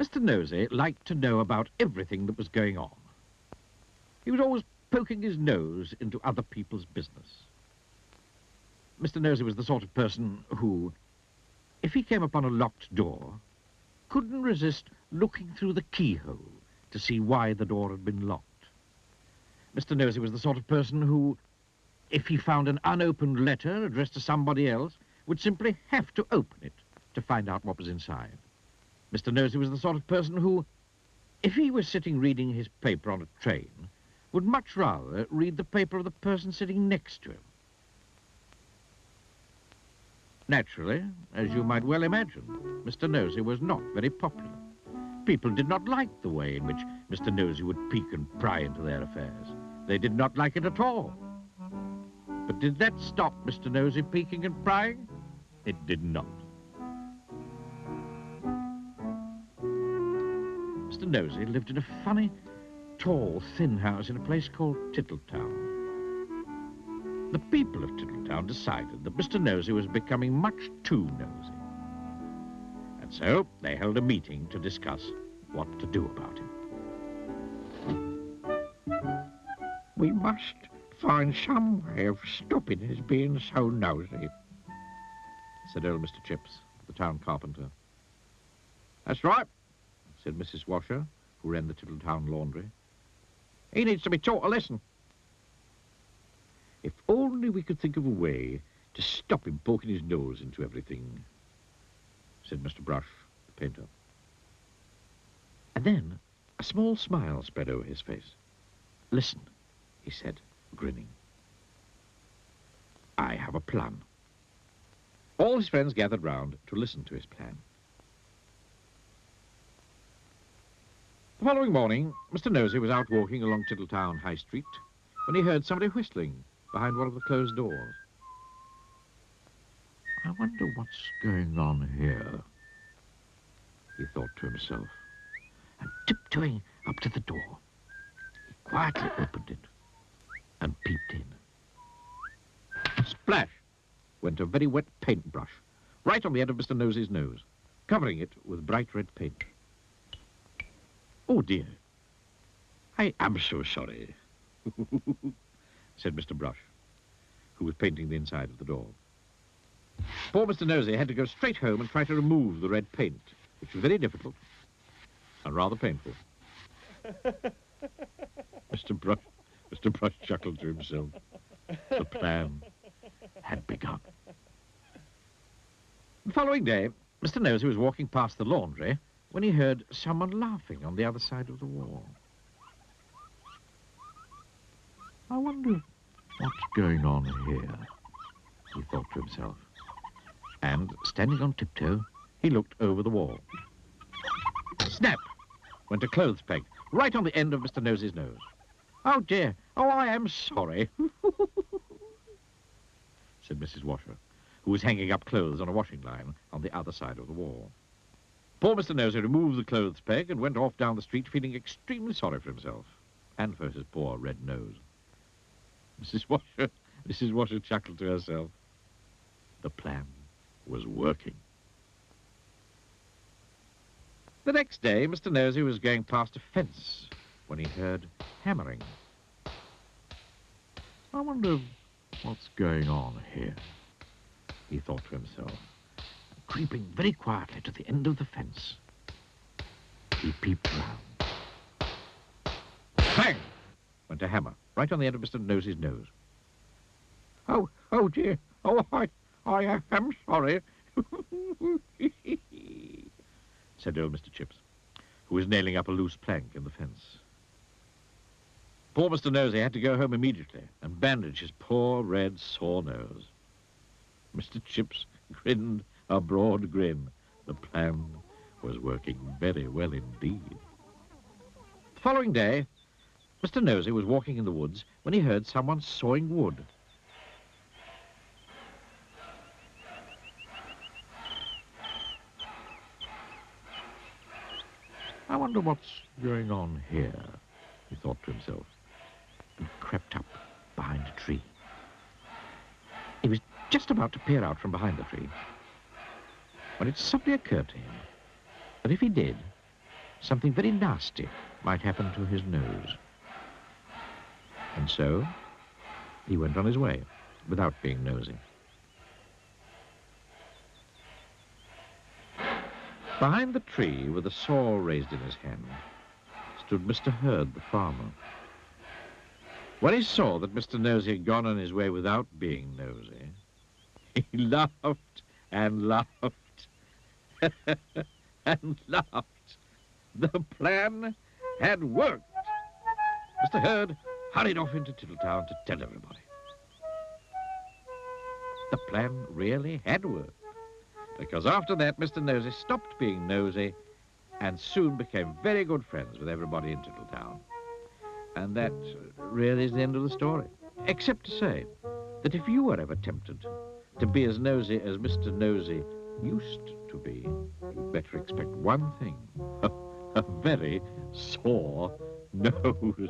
Mr. Nosey liked to know about everything that was going on. He was always poking his nose into other people's business. Mr. Nosey was the sort of person who, if he came upon a locked door, couldn't resist looking through the keyhole to see why the door had been locked. Mr. Nosey was the sort of person who, if he found an unopened letter addressed to somebody else, would simply have to open it to find out what was inside. Mr. Nosey was the sort of person who, if he was sitting reading his paper on a train, would much rather read the paper of the person sitting next to him. Naturally, as you might well imagine, Mr. Nosey was not very popular. People did not like the way in which Mr. Nosey would peek and pry into their affairs. They did not like it at all. But did that stop Mr. Nosey peeking and prying? It did not. Mr. Nosey lived in a funny, tall, thin house in a place called Tittletown. The people of Tittletown decided that Mr. Nosey was becoming much too nosy. And so they held a meeting to discuss what to do about him. We must find some way of stopping his being so nosy, said old Mr. Chips, the town carpenter. That's right, said Mrs. Washer, who ran the Tittletown laundry. He needs to be taught a lesson. If only we could think of a way to stop him poking his nose into everything, said Mr. Brush, the painter. And then a small smile spread over his face. Listen, he said, grinning. I have a plan. All his friends gathered round to listen to his plan. The following morning, Mr. Nosey was out walking along Tittletown High Street when he heard somebody whistling behind one of the closed doors. I wonder what's going on here, he thought to himself, and tiptoeing up to the door, he quietly opened it and peeped in. Splash went a very wet paintbrush right on the end of Mr. Nosey's nose, covering it with bright red paint. Oh, dear. I am so sorry, said Mr. Brush, who was painting the inside of the door. Poor Mr. Nosey had to go straight home and try to remove the red paint, which was very difficult and rather painful. Mr. Brush chuckled to himself. The plan had begun. The following day, Mr. Nosey was walking past the laundry when he heard someone laughing on the other side of the wall. I wonder what's going on here, he thought to himself. And, standing on tiptoe, he looked over the wall. Snap! Went a clothes peg right on the end of Mr. Nosey's nose. Oh, dear. Oh, I am sorry, said Mrs. Washer, who was hanging up clothes on a washing line on the other side of the wall. Poor Mr. Nosey removed the clothes peg and went off down the street feeling extremely sorry for himself and for his poor red nose. Mrs. Washer chuckled to herself. The plan was working. The next day, Mr. Nosey was going past a fence when he heard hammering. I wonder what's going on here, he thought to himself. Creeping very quietly to the end of the fence, he peeped round. Bang! Went a hammer right on the end of Mr. Nosey's nose. Oh, dear. Oh, I am sorry, said old Mr. Chips, who was nailing up a loose plank in the fence. Poor Mr. Nosey had to go home immediately and bandage his poor, red, sore nose. Mr. Chips grinned a broad grin. The plan was working very well indeed. The following day, Mr. Nosey was walking in the woods when he heard someone sawing wood. I wonder what's going on here, he thought to himself, and crept up behind a tree. He was just about to peer out from behind the tree when it suddenly occurred to him that if he did, something very nasty might happen to his nose. And so he went on his way without being nosy. Behind the tree, with a saw raised in his hand, stood Mr. Hurd, the farmer. When he saw that Mr. Nosy had gone on his way without being nosy, he laughed and laughed and laughed. The plan had worked. Mr. Hurd hurried off into Tittletown to tell everybody. The plan really had worked, because after that, Mr. Nosy stopped being nosy and soon became very good friends with everybody in Tittletown. And that really is the end of the story, except to say that if you were ever tempted to be as nosy as Mr. Nosy used to be, you'd better expect one thing, a very sore nose.